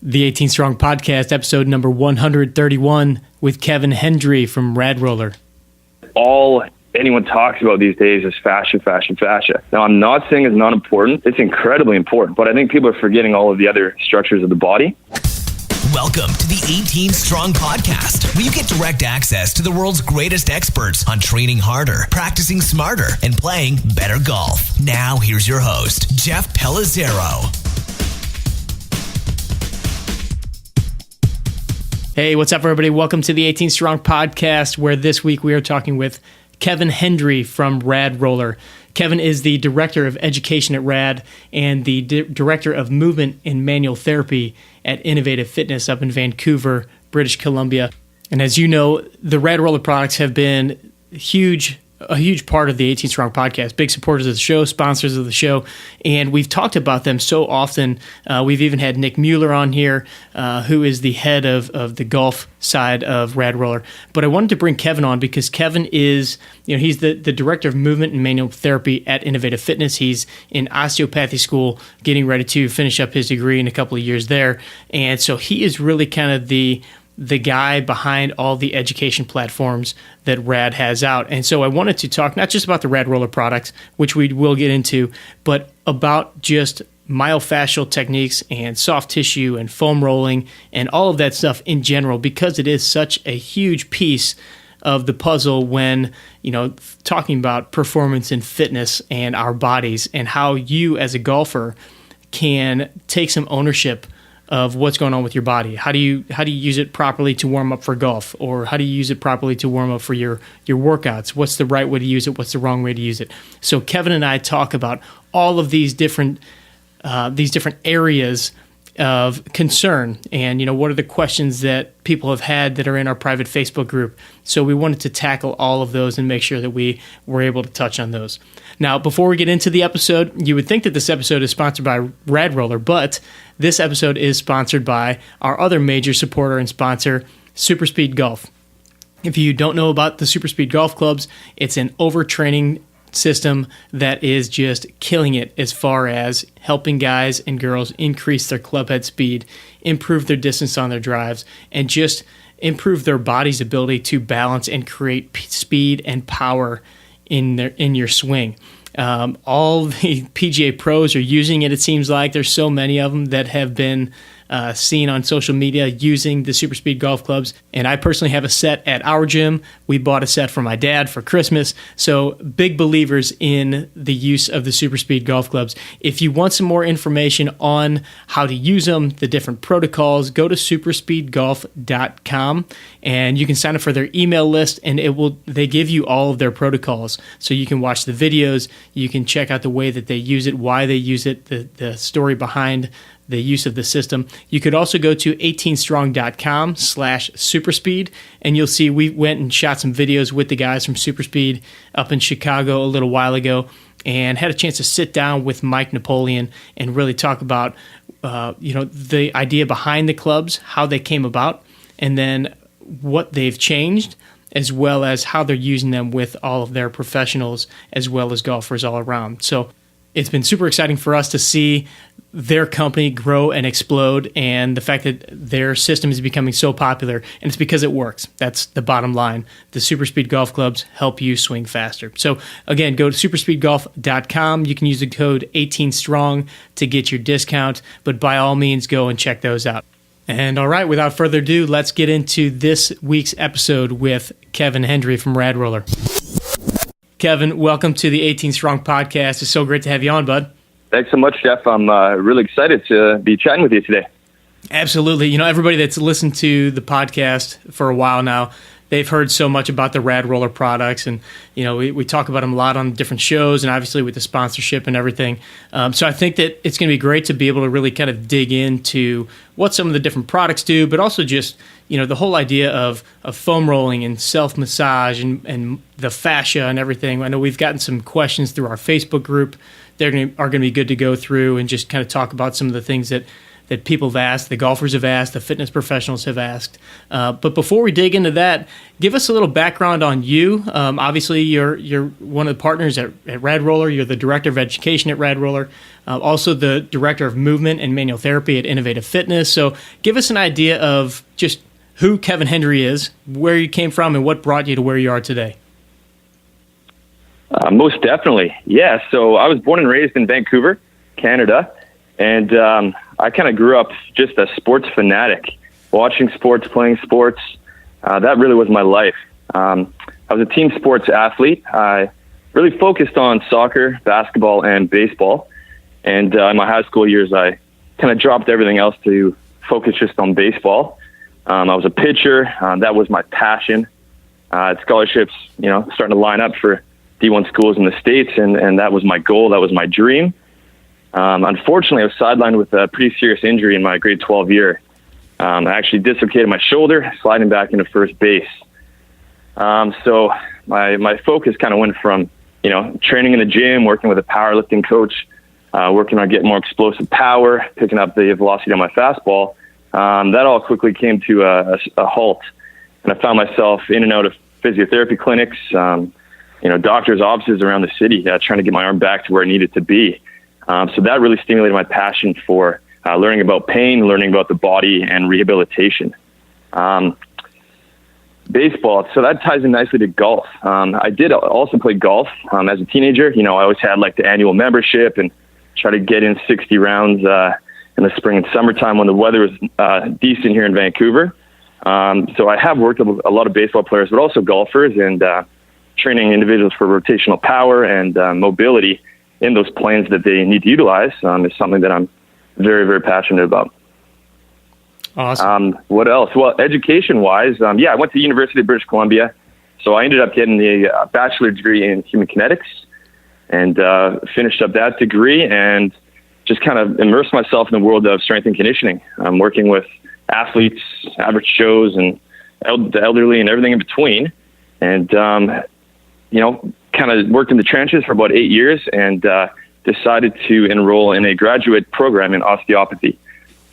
The 18 Strong Podcast, episode number 131 with Kevin Hendry from RAD Roller. All anyone talks about these days is fascia, fascia, fascia. Now, I'm not saying it's not important. It's incredibly important, but I think people are forgetting all of the other structures of the body. Welcome to the 18 Strong Podcast, where you get direct access to the world's greatest experts on training harder, practicing smarter, and playing better golf. Now, here's your host, Jeff Pellizzero. Hey, what's up, everybody? Welcome to the 18 Strong Podcast, where this week we are talking with Kevin Hendry from RAD Roller. Kevin is the Director of Education at RAD and the Director of Movement and Manual Therapy at Innovative Fitness up in Vancouver, British Columbia. And as you know, the RAD Roller products have been a huge part of the 18 Strong Podcast, big supporters of the show, sponsors of the show, and we've talked about them so often. We've even had Nick Mueller on here, who is the head of the golf side of RAD Roller. But I wanted to bring Kevin on because Kevin is, he's the Director of Movement and Manual Therapy at Innovative Fitness. He's in osteopathy school, getting ready to finish up his degree in a couple of years there. And so he is really kind of the guy behind all the education platforms that RAD has out. And so I wanted to talk not just about the RAD Roller products, which we will get into, but about just myofascial techniques and soft tissue and foam rolling and all of that stuff in general, because it is such a huge piece of the puzzle when, talking about performance and fitness and our bodies and how you as a golfer can take some ownership of what's going on with your body. How do you use it properly to warm up for golf, or how do you use it properly to warm up for your workouts? What's the right way to use it? What's the wrong way to use it? So Kevin and I talk about all of these different areas of concern, and what are the questions that people have had that are in our private Facebook group. So we wanted to tackle all of those and make sure that we were able to touch on those. Now, before we get into the episode, you would think that this episode is sponsored by RAD Roller, but this episode is sponsored by our other major supporter and sponsor, Super Speed Golf. If you don't know about the Super Speed Golf Clubs, it's an overtraining system that is just killing it as far as helping guys and girls increase their club head speed, improve their distance on their drives, and just improve their body's ability to balance and create speed and power in your swing. All the PGA pros are using it. It seems like there's so many of them that have been seen on social media using the Super Speed Golf Clubs. And I personally have a set at our gym. We bought a set for my dad for Christmas. So big believers in the use of the Super Speed Golf Clubs. If you want some more information on how to use them, the different protocols, go to superspeedgolf.com and you can sign up for their email list, and they give you all of their protocols. So you can watch the videos, you can check out the way that they use it, why they use it, the story behind the use of the system. You could also go to 18strong.com/superspeed, and you'll see we went and shot some videos with the guys from Super Speed up in Chicago a little while ago, and had a chance to sit down with Mike Napoleon and really talk about the idea behind the clubs, how they came about, and then what they've changed, as well as how they're using them with all of their professionals as well as golfers all around. So it's been super exciting for us to see their company grow and explode, and the fact that their system is becoming so popular, and it's because it works. That's the bottom line. The Super Speed Golf Clubs help you swing faster. So again, go to superspeedgolf.com. You can use the code 18strong to get your discount, but by all means, go and check those out. And all right, without further ado, let's get into this week's episode with Kevin Hendry from RAD Roller. Kevin, welcome to the 18 Strong Podcast. It's so great to have you on, bud. Thanks so much, Jeff. I'm really excited to be chatting with you today. Absolutely. Everybody that's listened to the podcast for a while now, they've heard so much about the RAD Roller products, and we talk about them a lot on different shows, and obviously with the sponsorship and everything. So I think that it's going to be great to be able to really kind of dig into what some of the different products do, but also just the whole idea of foam rolling and self-massage and the fascia and everything. I know we've gotten some questions through our Facebook group. Are going to be good to go through and just kind of talk about some of the things that that people have asked, the golfers have asked, the fitness professionals have asked. But before we dig into that, give us a little background on you. Obviously, you're one of the partners at RAD Roller. You're the director of education at RAD Roller, also the director of movement and manual therapy at Innovative Fitness. So give us an idea of just who Kevin Hendry is, where you came from, and what brought you to where you are today. Most definitely. Yeah. So I was born and raised in Vancouver, Canada. And I kind of grew up just a sports fanatic, watching sports, playing sports. That really was my life. I was a team sports athlete. I really focused on soccer, basketball, and baseball. And in my high school years, I kind of dropped everything else to focus just on baseball. I was a pitcher. That was my passion. Scholarships, starting to line up for D1 schools in the States, and that was my goal. That was my dream. Unfortunately, I was sidelined with a pretty serious injury in my grade 12 year. I actually dislocated my shoulder, sliding back into first base. So my focus kind of went from, training in the gym, working with a powerlifting coach, working on getting more explosive power, picking up the velocity on my fastball. That all quickly came to a halt. And I found myself in and out of physiotherapy clinics, doctors' offices around the city, trying to get my arm back to where it needed to be. So that really stimulated my passion for learning about pain, learning about the body, and rehabilitation. Baseball, so that ties in nicely to golf. I did also play golf as a teenager. I always had the annual membership and try to get in 60 rounds in the spring and summertime when the weather was decent here in Vancouver. So I have worked with a lot of baseball players, but also golfers, and training individuals for rotational power and mobility in those planes that they need to utilize is something that I'm very, very passionate about. Awesome. What else? Well, education-wise, I went to the University of British Columbia, so I ended up getting a bachelor's degree in human kinetics and finished up that degree and just kind of immersed myself in the world of strength and conditioning. I'm working with athletes, average Joes, and the elderly and everything in between. And, kind of worked in the trenches for about 8 years and decided to enroll in a graduate program in osteopathy.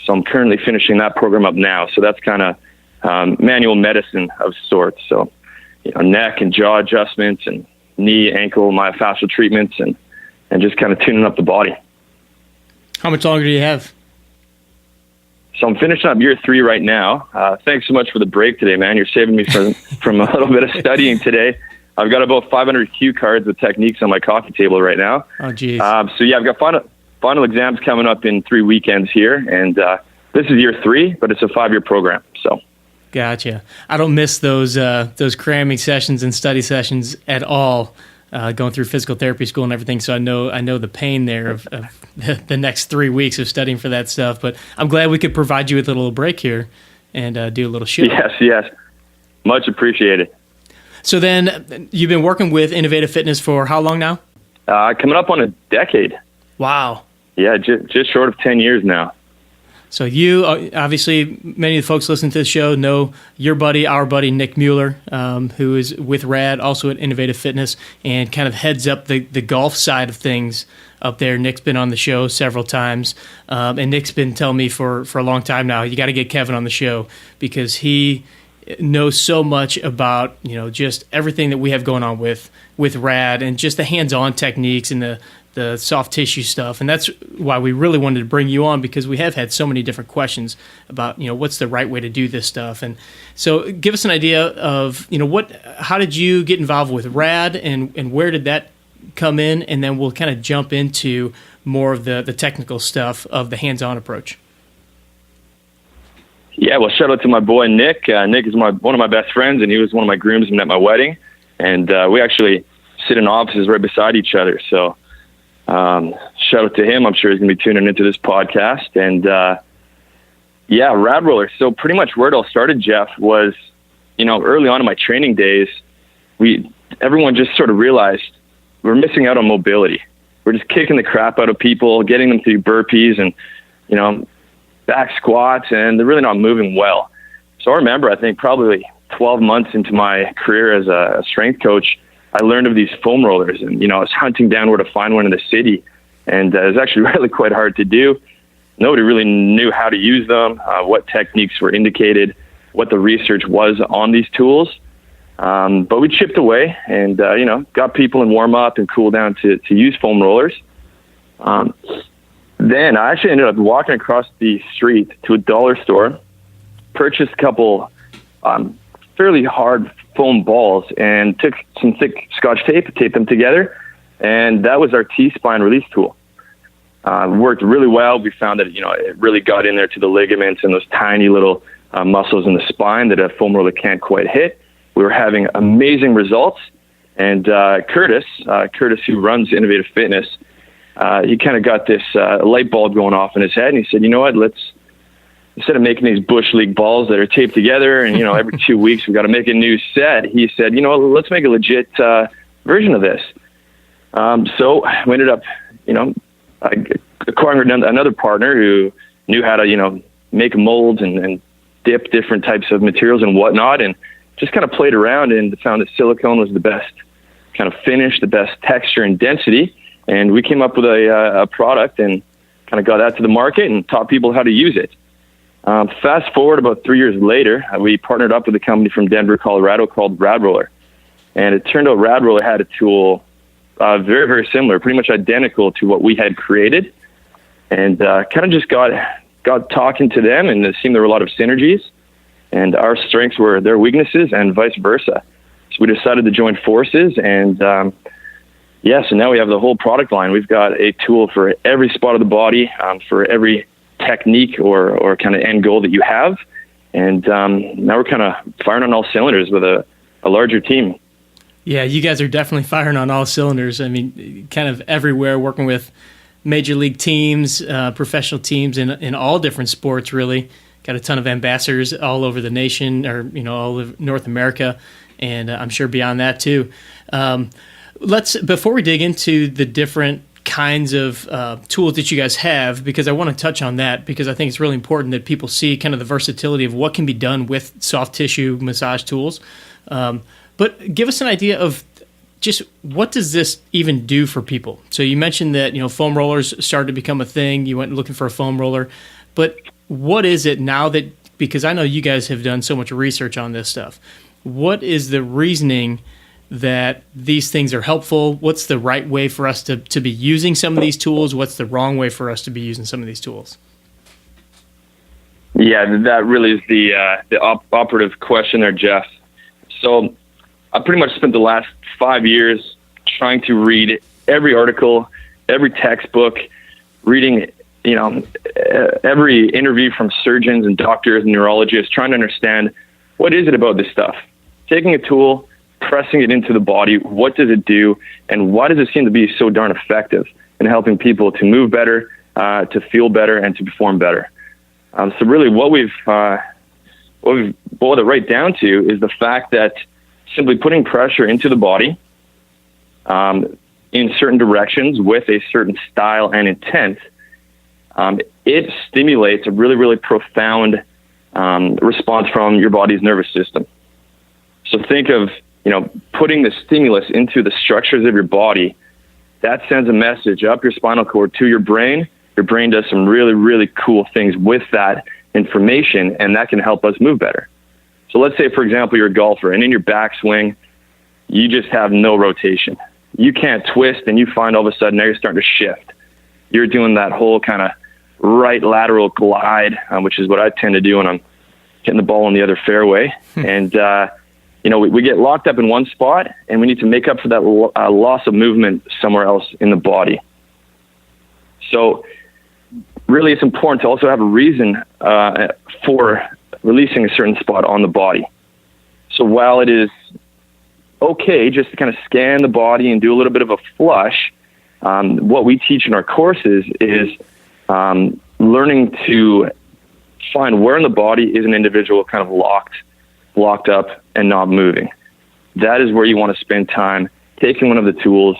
So I'm currently finishing that program up now. So that's kind of manual medicine of sorts. So, neck and jaw adjustments and knee, ankle, myofascial treatments and just kind of tuning up the body. How much longer do you have? So I'm finishing up year 3 right now. Thanks so much for the break today, man. You're saving me from a little bit of studying today. I've got about 500 cue cards with techniques on my coffee table right now. Oh, geez. I've got final exams coming up in 3 weekends here, and this is year 3, but it's a 5-year program. So, gotcha. I don't miss those cramming sessions and study sessions at all. Going through physical therapy school and everything, so I know the pain there of the next 3 weeks of studying for that stuff. But I'm glad we could provide you with a little break here and do a little show. Yes, much appreciated. So then you've been working with Innovative Fitness for how long now? Coming up on a decade. Wow. Yeah, just short of 10 years now. So you, obviously, many of the folks listening to the show know your buddy, our buddy, Nick Mueller, who is with RAD, also at Innovative Fitness, and kind of heads up the golf side of things up there. Nick's been on the show several times, and Nick's been telling me for a long time now, you got to get Kevin on the show because he knows so much about, just everything that we have going on with RAD and just the hands-on techniques and the soft tissue stuff. And that's why we really wanted to bring you on, because we have had so many different questions about, what's the right way to do this stuff. And so give us an idea of, how did you get involved with RAD and where did that come in? And then we'll kind of jump into more of the technical stuff of the hands-on approach. Yeah, well, shout out to my boy, Nick. Nick is one of my best friends, and he was one of my groomsmen at my wedding. And we actually sit in offices right beside each other. So shout out to him. I'm sure he's going to be tuning into this podcast. And RAD Roller. So pretty much where it all started, Jeff, was, early on in my training days, everyone just sort of realized we're missing out on mobility. We're just kicking the crap out of people, getting them to do burpees and, back squats, and they're really not moving well. So I remember, I think probably 12 months into my career as a strength coach, I learned of these foam rollers, and, I was hunting down where to find one in the city, and it was actually really quite hard to do. nobody really knew how to use them, what techniques were indicated, what the research was on these tools. But we chipped away and, got people in warm up and cool down to use foam rollers. Then I actually ended up walking across the street to a dollar store, purchased a couple fairly hard foam balls, and took some thick Scotch tape, taped them together, and that was our T-spine release tool. Worked really well. We found that it really got in there to the ligaments and those tiny little muscles in the spine that a foam roller can't quite hit. We were having amazing results, and Curtis, who runs Innovative Fitness, he kind of got this light bulb going off in his head, and he said, "You know what? Instead of making these Bush League balls that are taped together and, every 2 weeks we've got to make a new set," he said, "Let's make a legit version of this." So we ended up, acquiring another partner who knew how to, make molds and dip different types of materials and whatnot, and just kind of played around and found that silicone was the best kind of finish, the best texture and density. And we came up with a product and kind of got that to the market and taught people how to use it. Fast forward about 3 years later, we partnered up with a company from Denver, Colorado called RAD Roller. And it turned out RAD Roller had a tool very, very similar, pretty much identical to what we had created. And kind of just got talking to them, and it seemed there were a lot of synergies. And our strengths were their weaknesses and vice versa. So we decided to join forces, and so now we have the whole product line. We've got a tool for every spot of the body, for every technique or kind of end goal that you have. And now we're kind of firing on all cylinders with a larger team. Yeah, you guys are definitely firing on all cylinders. I mean, kind of everywhere, working with major league teams, professional teams in all different sports, really. Got a ton of ambassadors all over the nation, or, all of North America, and I'm sure beyond that too. Before we dig into the different kinds of tools that you guys have, because I want to touch on that, because I think it's really important that people see kind of the versatility of what can be done with soft tissue massage tools. But give us an idea of just what does this even do for people? So you mentioned that, foam rollers started to become a thing. You went looking for a foam roller, but what is it now that, because I know you guys have done so much research on this stuff, what is the reasoning that these things are helpful? What's the right way for us to be using some of these tools? What's the wrong way for us to be using some of these tools? Yeah, that really is the operative question there, Jeff. So I pretty much spent the last 5 years trying to read every article, every textbook, reading every interview from surgeons and doctors and neurologists, trying to understand what is it about this stuff. Taking a tool, pressing it into the body, what does it do, and why does it seem to be so darn effective in helping people to move better, to feel better, and to perform better? So really what we've boiled it right down to is the fact that simply putting pressure into the body in certain directions with a certain style and intent, it stimulates a really, really profound response from your body's nervous system. So think of, putting the stimulus into the structures of your body. That sends a message up your spinal cord to your brain. Your brain does some really, really cool things with that information, and that can help us move better. So let's say, for example, you're a golfer, and in your backswing, you just have no rotation. You can't twist, and you find all of a sudden now you're starting to shift. You're doing that whole kind of right lateral glide, which is what I tend to do when I'm hitting the ball on the other fairway. And, we get locked up in one spot, and we need to make up for that loss of movement somewhere else in the body. So really it's important to also have a reason for releasing a certain spot on the body. So while it is okay just to kind of scan the body and do a little bit of a flush, what we teach in our courses is learning to find where in the body is an individual kind of locked up and not moving. That is where you want to spend time taking one of the tools,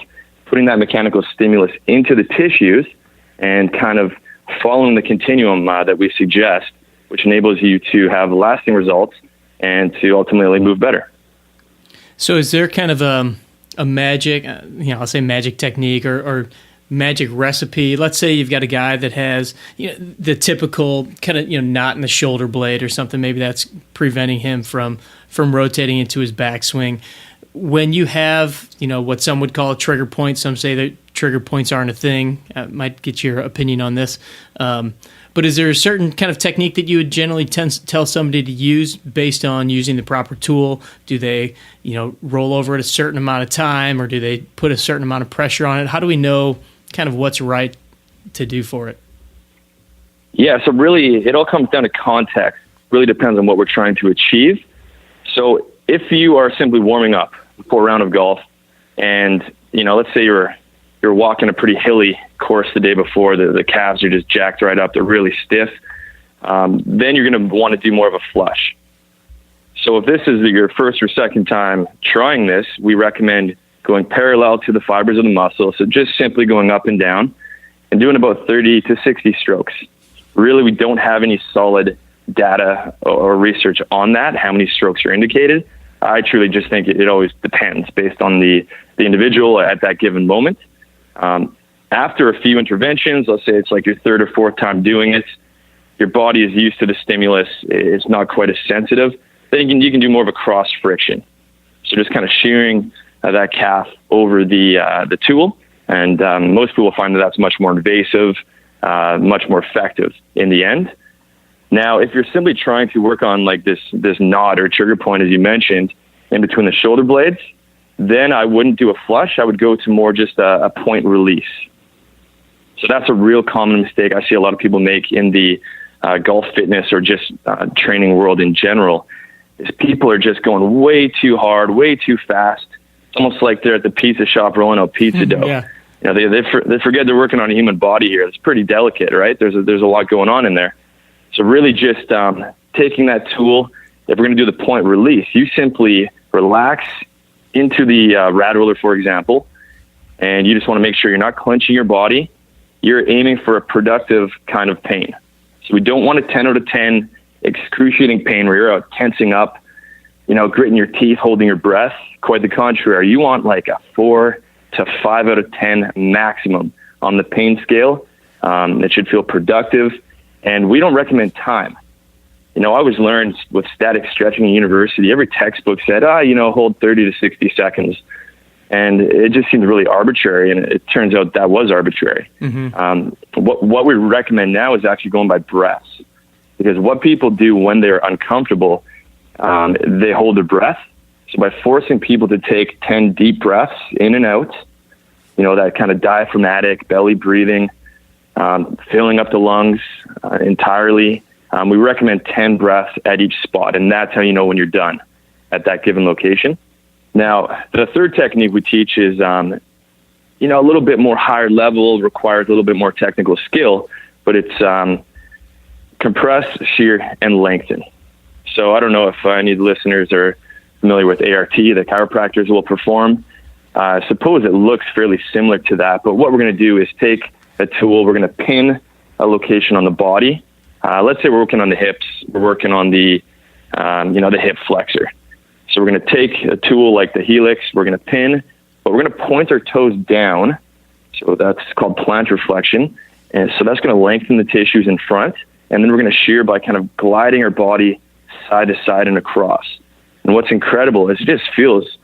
putting that mechanical stimulus into the tissues, and kind of following the continuum that we suggest, which enables you to have lasting results and to ultimately move better. So is there kind of a magic, I'll say magic technique or magic recipe? Let's say you've got a guy that has the typical kind of knot in the shoulder blade or something. Maybe that's preventing him from rotating into his backswing. When you have what some would call a trigger point, some say that trigger points aren't a thing. I might get your opinion on this. But is there a certain kind of technique that you would generally tell somebody to use based on using the proper tool? Do they, roll over at a certain amount of time, or do they put a certain amount of pressure on it? How do we know kind of what's right to do for it? Yeah, so really it all comes down to context. Really depends on what we're trying to achieve. So if you are simply warming up before a round of golf and, let's say you're walking a pretty hilly course the day before, the calves are just jacked right up, they're really stiff, then you're going to want to do more of a flush. So if this is your first or second time trying this, we recommend going parallel to the fibers of the muscle, so just simply going up and down and doing about 30 to 60 strokes. Really, we don't have any solid data or research on that, how many strokes are indicated. I truly just think it always depends based on the individual at that given moment. After a few interventions, let's say it's like your third or fourth time doing it, your body is used to the stimulus, it's not quite as sensitive, then you can do more of a cross friction. So just kind of shearing that calf over the tool, and most people find that that's much more invasive, much more effective in the end. Now, if you're simply trying to work on like this knot or trigger point, as you mentioned, in between the shoulder blades, then I wouldn't do a flush. I would go to more just a point release. So that's a real common mistake I see a lot of people make in the golf fitness or just training world in general, is people are just going way too hard, way too fast. It's almost like they're at the pizza shop rolling out pizza dough. Yeah. They forget they're working on a human body here. It's pretty delicate, right? There's a lot going on in there. So really just taking that tool, if we're going to do the point release, you simply relax into the RAD Roller, for example, and you just want to make sure you're not clenching your body. You're aiming for a productive kind of pain. So we don't want a 10 out of 10 excruciating pain where you're out tensing up, gritting your teeth, holding your breath. Quite the contrary. You want like a 4 to 5 out of 10 maximum on the pain scale. It should feel productive. And we don't recommend time. I always learned with static stretching in university, every textbook said, hold 30 to 60 seconds. And it just seemed really arbitrary. And it turns out that was arbitrary. Mm-hmm. What we recommend now is actually going by breaths. Because what people do when they're uncomfortable, they hold their breath. So by forcing people to take 10 deep breaths in and out, that kind of diaphragmatic belly breathing, filling up the lungs entirely, we recommend 10 breaths at each spot, and that's how you know when you're done at that given location. Now, the third technique we teach is, a little bit more higher level, requires a little bit more technical skill, but it's compress, shear, and lengthen. So I don't know if any listeners are familiar with ART, the chiropractors will perform. I suppose it looks fairly similar to that, but what we're going to do is take a tool, we're going to pin a location on the body. Let's say we're working on the hips, we're working on the hip flexor. So we're going to take a tool like the helix, we're going to pin, but we're going to point our toes down. So that's called plantar flexion. And so that's going to lengthen the tissues in front. And then we're going to shear by kind of gliding our body side to side and across. And what's incredible is it just feels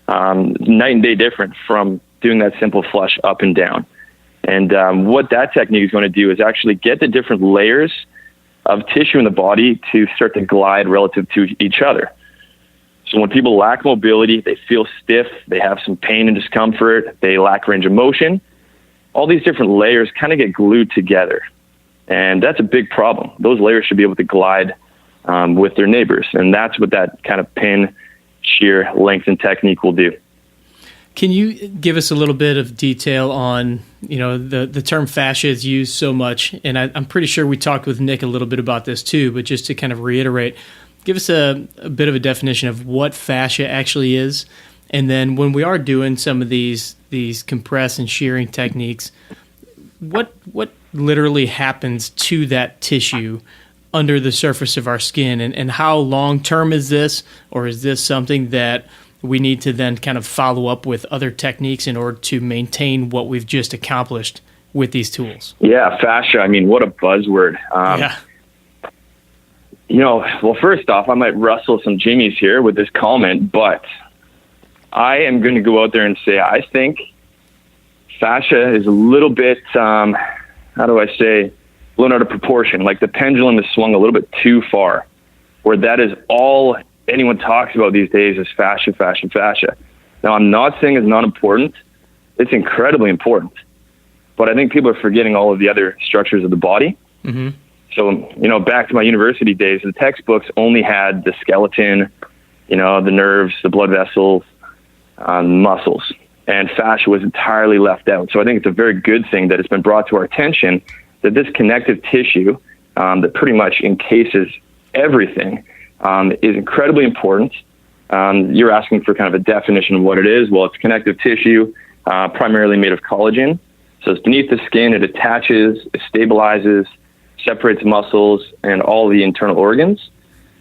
night and day different from doing that simple flush up and down. And what that technique is going to do is actually get the different layers of tissue in the body to start to glide relative to each other. So when people lack mobility, they feel stiff, they have some pain and discomfort, they lack range of motion, all these different layers kind of get glued together. And that's a big problem. Those layers should be able to glide with their neighbors. And that's what that kind of pin, shear, lengthen technique will do. Can you give us a little bit of detail on, the term fascia is used so much, and I'm pretty sure we talked with Nick a little bit about this too, but just to kind of reiterate, give us a bit of a definition of what fascia actually is, and then when we are doing some of these compress and shearing techniques, what literally happens to that tissue under the surface of our skin, and how long-term is this, or is this something that we need to then kind of follow up with other techniques in order to maintain what we've just accomplished with these tools? Yeah, fascia. I mean, what a buzzword. Well, first off, I might rustle some jimmies here with this comment, but I am going to go out there and say I think fascia is a little bit, blown out of proportion. Like the pendulum is swung a little bit too far, where that is all anyone talks about these days is fascia, fascia, fascia. Now, I'm not saying it's not important. It's incredibly important. But I think people are forgetting all of the other structures of the body. Mm-hmm. So, back to my university days, the textbooks only had the skeleton, the nerves, the blood vessels, muscles, and fascia was entirely left out. So I think it's a very good thing that it's been brought to our attention that this connective tissue that pretty much encases everything is incredibly important. You're asking for kind of a definition of what it is. Well, it's connective tissue, primarily made of collagen. So it's beneath the skin. It attaches, it stabilizes, separates muscles and all the internal organs.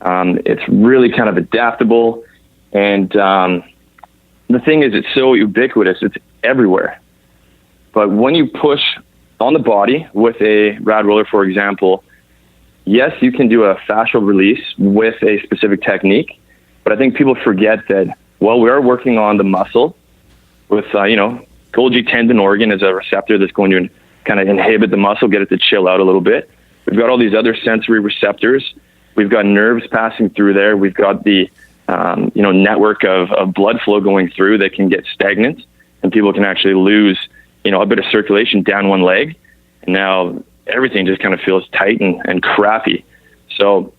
It's really kind of adaptable. And the thing is, it's so ubiquitous. It's everywhere. But when you push on the body with a RAD roller, for example, yes, you can do a fascial release with a specific technique. But I think people forget that, well, we are working on the muscle with, Golgi tendon organ is a receptor that's going to kind of inhibit the muscle, get it to chill out a little bit. We've got all these other sensory receptors. We've got nerves passing through there. We've got the, network of blood flow going through that can get stagnant, and people can actually lose, a bit of circulation down one leg. And now everything just kind of feels tight and crappy. So,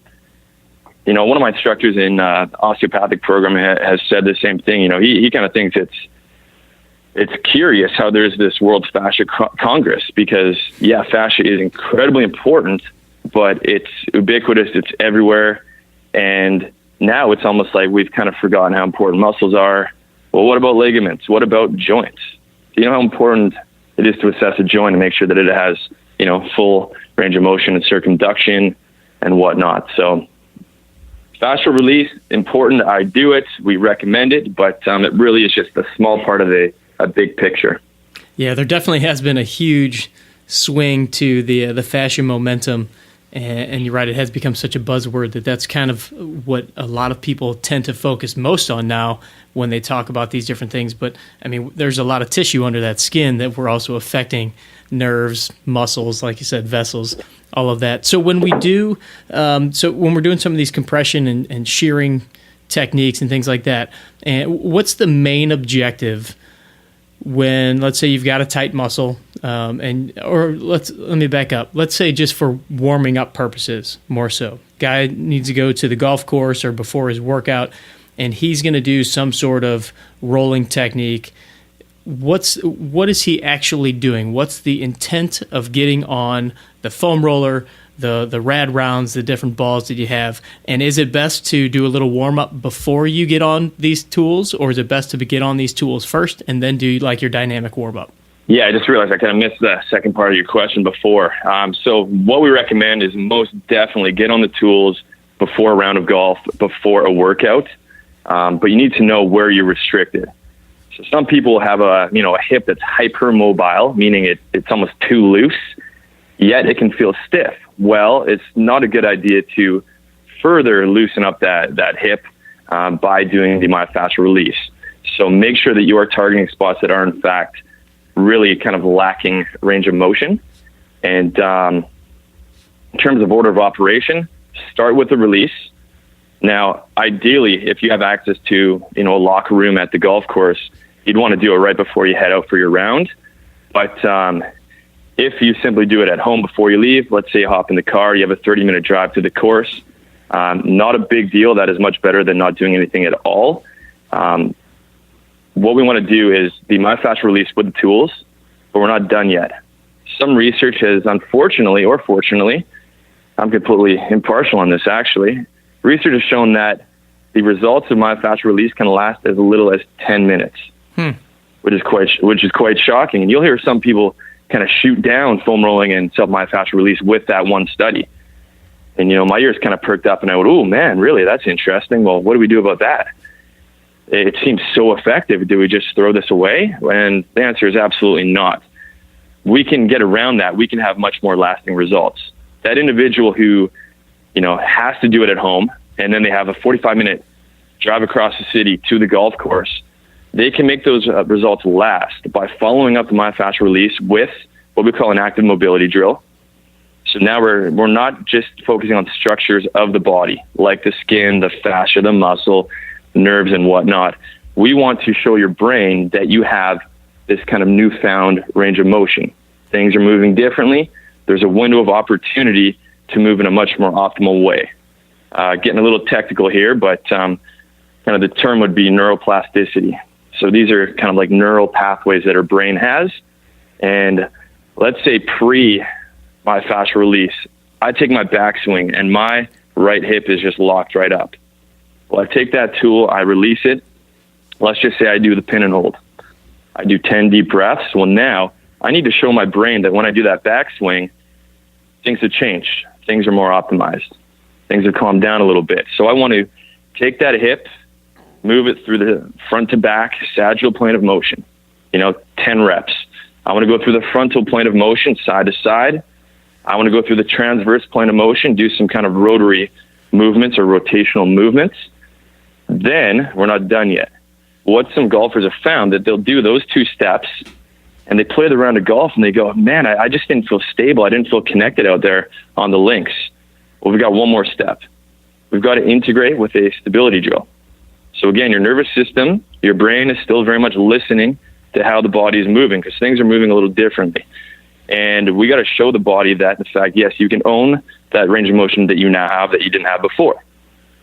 one of my instructors in osteopathic program has said the same thing. He kind of thinks it's curious how there's this World Fascia Congress because, fascia is incredibly important, but it's ubiquitous, it's everywhere. And now it's almost like we've kind of forgotten how important muscles are. Well, what about ligaments? What about joints? Do you know how important it is to assess a joint and make sure that it has, full range of motion and circumduction and whatnot? So fascial release, important. I do it. We recommend it, but it really is just a small part of a big picture. Yeah, there definitely has been a huge swing to the fascia momentum, and you're right, it has become such a buzzword that's kind of what a lot of people tend to focus most on now when they talk about these different things. But I mean, there's a lot of tissue under that skin that we're also affecting: nerves, muscles, like you said, vessels, all of that. So when we do, when we're doing some of these compression and shearing techniques and things like that, and what's the main objective when, let's say, you've got a tight muscle, let me back up. Let's say just for warming up purposes, more so. Guy needs to go to the golf course or before his workout, and he's going to do some sort of rolling technique. What is he actually doing? What's the intent of getting on the foam roller, the RAD rounds, the different balls that you have? And is it best to do a little warm-up before you get on these tools, or is it best to get on these tools first and then do like your dynamic warm-up? Yeah, I just realized I kind of missed the second part of your question before. So what we recommend is most definitely get on the tools before a round of golf, before a workout. But you need to know where you're restricted. So some people have a hip that's hypermobile, meaning it's almost too loose, yet it can feel stiff. Well, it's not a good idea to further loosen up that hip by doing the myofascial release. So make sure that you are targeting spots that are, in fact, really kind of lacking range of motion. And in terms of order of operation, start with the release. Now, ideally, if you have access to a locker room at the golf course, you'd want to do it right before you head out for your round. But if you simply do it at home before you leave, let's say you hop in the car, you have a 30-minute drive to the course, not a big deal. That is much better than not doing anything at all. What we want to do is the myofascial release with the tools, but we're not done yet. Some research has, unfortunately or fortunately, I'm completely impartial on this actually, research has shown that the results of myofascial release can last as little as 10 minutes, which is quite shocking. And you'll hear some people kind of shoot down foam rolling and self-myofascial release with that one study. And, my ears kind of perked up and I went, oh man, really? That's interesting. Well, what do we do about that? it seems so effective. Do we just throw this away? And the answer is absolutely not. We can get around that. We can have much more lasting results. That individual who, has to do it at home, and then they have a 45-minute drive across the city to the golf course, they can make those results last by following up the myofascial release with what we call an active mobility drill. So now we're not just focusing on the structures of the body, like the skin, the fascia, the muscle, nerves, and whatnot. We want to show your brain that you have this kind of newfound range of motion. Things are moving differently. There's a window of opportunity to move in a much more optimal way. Getting a little technical here, but kind of the term would be neuroplasticity. So these are kind of like neural pathways that our brain has. And let's say pre-myofascial release, I take my backswing and my right hip is just locked right up. Well, I take that tool, I release it. Let's just say I do the pin and hold. I do 10 deep breaths. Well, now I need to show my brain that when I do that backswing, things have changed. Things are more optimized. Things have calmed down a little bit. So I want to take that hip, move it through the front to back sagittal plane of motion, 10 reps. I want to go through the frontal plane of motion, side to side. I want to go through the transverse plane of motion, do some kind of rotary movements or rotational movements. Then we're not done yet. What some golfers have found that they'll do those 2 steps and they play the round of golf and they go, man, I just didn't feel stable. I didn't feel connected out there on the links. Well, we've got one more step. We've got to integrate with a stability drill. So again, your nervous system, your brain is still very much listening to how the body is moving because things are moving a little differently. And we got to show the body that, in fact, yes, you can own that range of motion that you now have that you didn't have before.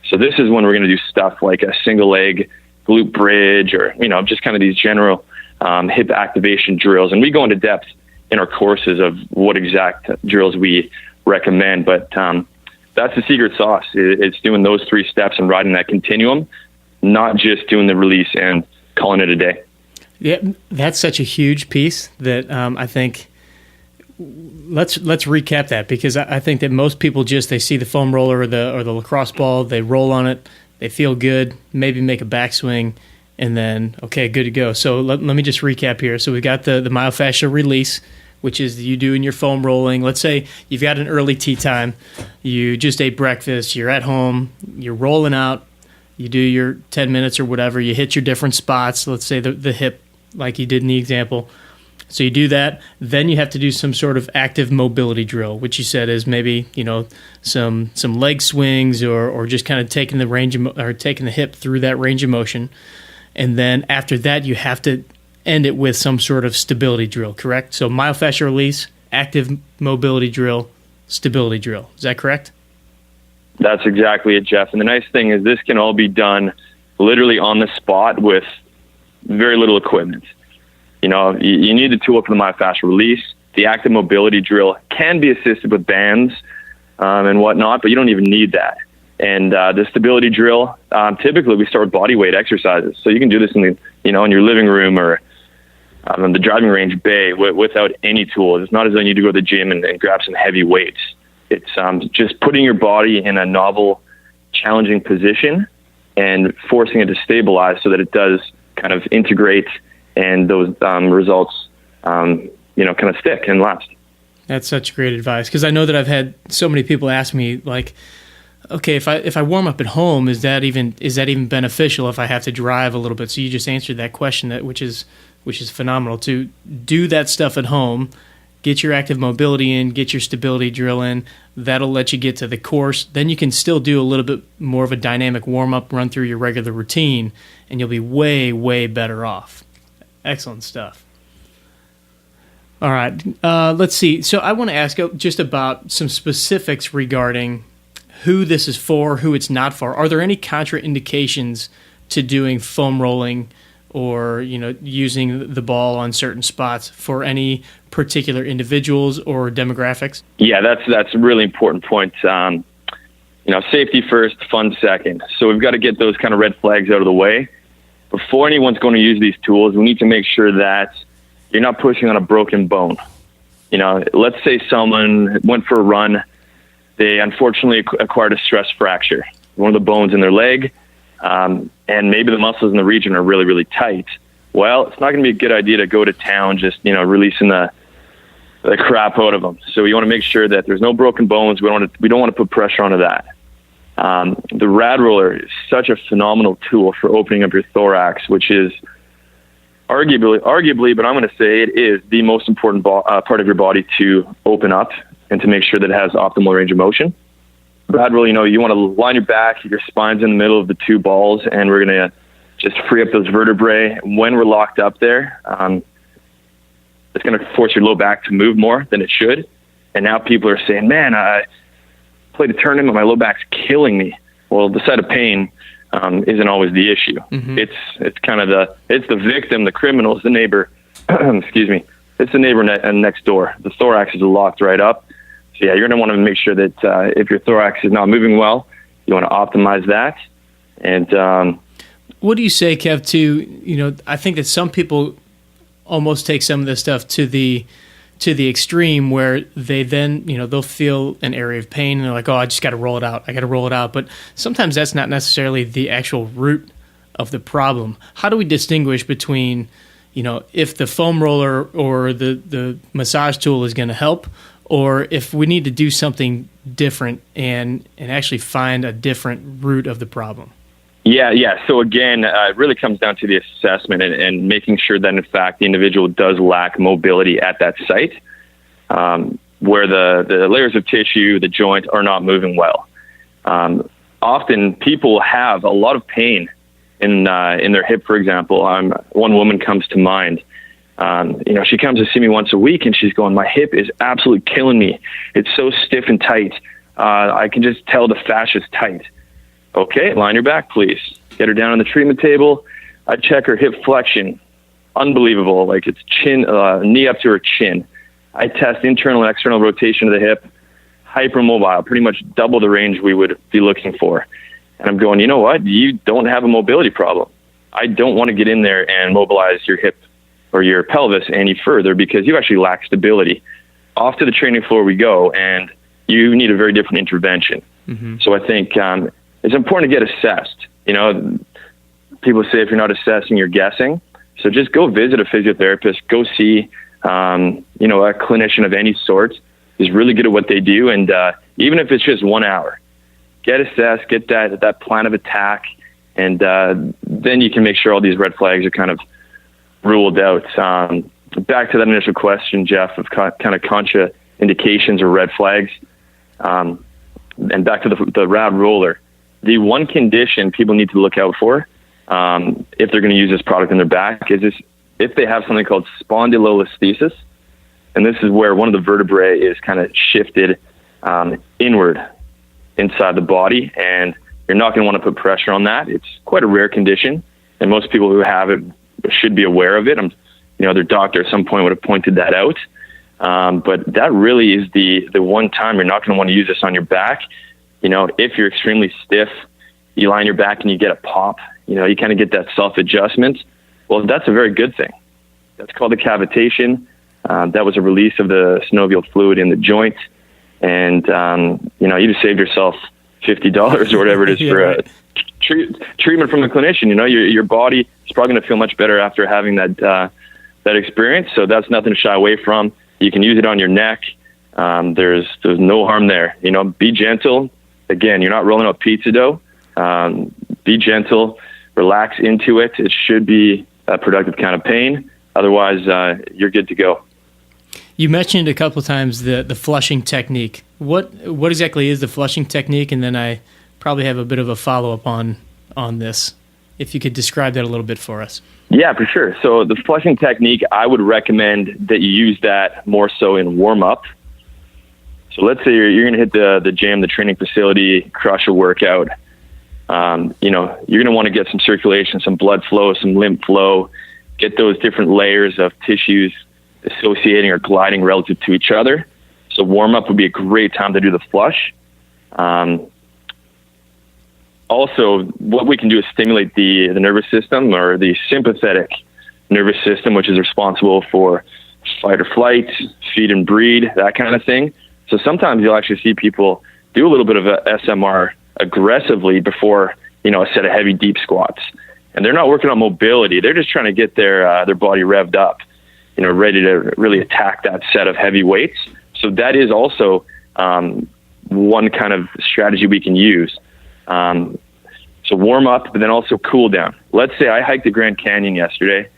So this is when we're going to do stuff like a single leg glute bridge or, just kind of these general hip activation drills. And we go into depth in our courses of what exact drills we recommend. But that's the secret sauce. It's doing those 3 steps and riding that continuum, not just doing the release and calling it a day. Yeah, that's such a huge piece that I think let's recap that, because I think that most people they see the foam roller or the lacrosse ball, they roll on it, they feel good, maybe make a backswing, and then, okay, good to go. So let me just recap here. So we got the myofascial release, which is you doing your foam rolling. Let's say you've got an early tea time, you just ate breakfast, you're at home, you're rolling out, you do your 10 minutes or whatever, you hit your different spots, let's say the hip, like you did in the example. So you do that, then you have to do some sort of active mobility drill, which you said is maybe, some leg swings or just kind of taking the hip through that range of motion. And then after that, you have to end it with some sort of stability drill, correct? So myofascial release, active mobility drill, stability drill. Is that correct? That's exactly it, Jeff. And the nice thing is this can all be done literally on the spot with very little equipment. You need the tool for the myofascial release. The active mobility drill can be assisted with bands and whatnot, but you don't even need that. And the stability drill, typically we start with body weight exercises. So you can do this in your living room or on the driving range bay without any tools. It's not as though you need to go to the gym and grab some heavy weights. It's just putting your body in a novel, challenging position and forcing it to stabilize so that it does kind of integrate and those results, kind of stick and last. That's such great advice, because I know that I've had so many people ask me, like, okay, if I warm up at home, is that even beneficial if I have to drive a little bit? So you just answered that question, which is phenomenal. To do that stuff at home, get your active mobility in, get your stability drill in. That'll let you get to the course. Then you can still do a little bit more of a dynamic warm up, run through your regular routine, and you'll be way, way better off. Excellent stuff. All right, let's see. So I want to ask just about some specifics regarding who this is for, who it's not for. Are there any contraindications to doing foam rolling or using the ball on certain spots for any particular individuals or demographics? Yeah, that's a really important point. Safety first, fun second. So we've got to get those kind of red flags out of the way. Before anyone's going to use these tools, we need to make sure that you're not pushing on a broken bone. Let's say someone went for a run. They unfortunately acquired a stress fracture, one of the bones in their leg, and maybe the muscles in the region are really, really tight. Well, it's not going to be a good idea to go to town just, releasing the crap out of them. So you want to make sure that there's no broken bones. We don't want to put pressure onto that. The RAD Roller is such a phenomenal tool for opening up your thorax, which is arguably, but I'm going to say it is the most important part of your body to open up and to make sure that it has optimal range of motion. RAD Roller, you want to line your back, your spine's in the middle of the two balls, and we're going to just free up those vertebrae. When we're locked up there, it's going to force your low back to move more than it should. And now people are saying, man, I played a tournament, my low back's killing me. Well, the side of pain isn't always the issue. Mm-hmm. It's kind of it's the victim, the criminal, it's the neighbor. Excuse me. It's the neighbor next door. The thorax is locked right up. So yeah, you're going to want to make sure that if your thorax is not moving well, you want to optimize that. And what do you say, Kev, to, I think that some people almost take some of this stuff to the extreme where they then, they'll feel an area of pain and they're like, oh, I just got to roll it out. I got to roll it out. But sometimes that's not necessarily the actual root of the problem. How do we distinguish between, if the foam roller or the massage tool is going to help, or if we need to do something different and actually find a different root of the problem? Yeah. So again, it really comes down to the assessment and making sure that in fact the individual does lack mobility at that site, where the layers of tissue, the joint are not moving well. Often people have a lot of pain in their hip, for example. One woman comes to mind. She comes to see me once a week and she's going, my hip is absolutely killing me. It's so stiff and tight. I can just tell the fascia's tight. Okay, line your back, please. Get her down on the treatment table. I check her hip flexion. Unbelievable. Like it's knee up to her chin. I test internal and external rotation of the hip. Hypermobile, pretty much double the range we would be looking for. And I'm going, you know what? You don't have a mobility problem. I don't want to get in there and mobilize your hip or your pelvis any further because you actually lack stability. Off to the training floor we go, and you need a very different intervention. Mm-hmm. So I think it's important to get assessed. People say if you're not assessing, you're guessing. So just go visit a physiotherapist. Go see, a clinician of any sort is really good at what they do. And even if it's just 1 hour, get assessed, get that plan of attack, and then you can make sure all these red flags are kind of ruled out. Back to that initial question, Jeff, of kind of contraindications or red flags, and back to the RAD Roller. The one condition people need to look out for if they're going to use this product in their back is if they have something called spondylolisthesis. And this is where one of the vertebrae is kind of shifted inward inside the body. And you're not going to want to put pressure on that. It's quite a rare condition. And most people who have it should be aware of it. Their doctor at some point would have pointed that out. But that really is the one time you're not going to want to use this on your back. If you're extremely stiff, you lie on your back and you get a pop, you kind of get that self-adjustment. Well, that's a very good thing. That's called a cavitation. That was a release of the synovial fluid in the joint. And, you just saved yourself $50 or whatever it is for a treatment from a clinician. Your body is probably going to feel much better after having that experience. So that's nothing to shy away from. You can use it on your neck. There's no harm there. Be gentle. Again, you're not rolling out pizza dough. Be gentle, relax into it. It should be a productive kind of pain. Otherwise, you're good to go. You mentioned a couple of times the flushing technique. What exactly is the flushing technique? And then I probably have a bit of a follow-up on this. If you could describe that a little bit for us. Yeah, for sure. So the flushing technique, I would recommend that you use that more so in warm-up. So let's say you're going to hit the gym, the training facility, crush a workout. You're going to want to get some circulation, some blood flow, some lymph flow, get those different layers of tissues associating or gliding relative to each other. So warm-up would be a great time to do the flush. Also, what we can do is stimulate the nervous system or the sympathetic nervous system, which is responsible for fight or flight, feed and breed, that kind of thing. So sometimes you'll actually see people do a little bit of a SMR aggressively before, a set of heavy deep squats. And they're not working on mobility. They're just trying to get their body revved up, ready to really attack that set of heavy weights. So that is also one kind of strategy we can use. So warm up, but then also cool down. Let's say I hiked the Grand Canyon yesterday,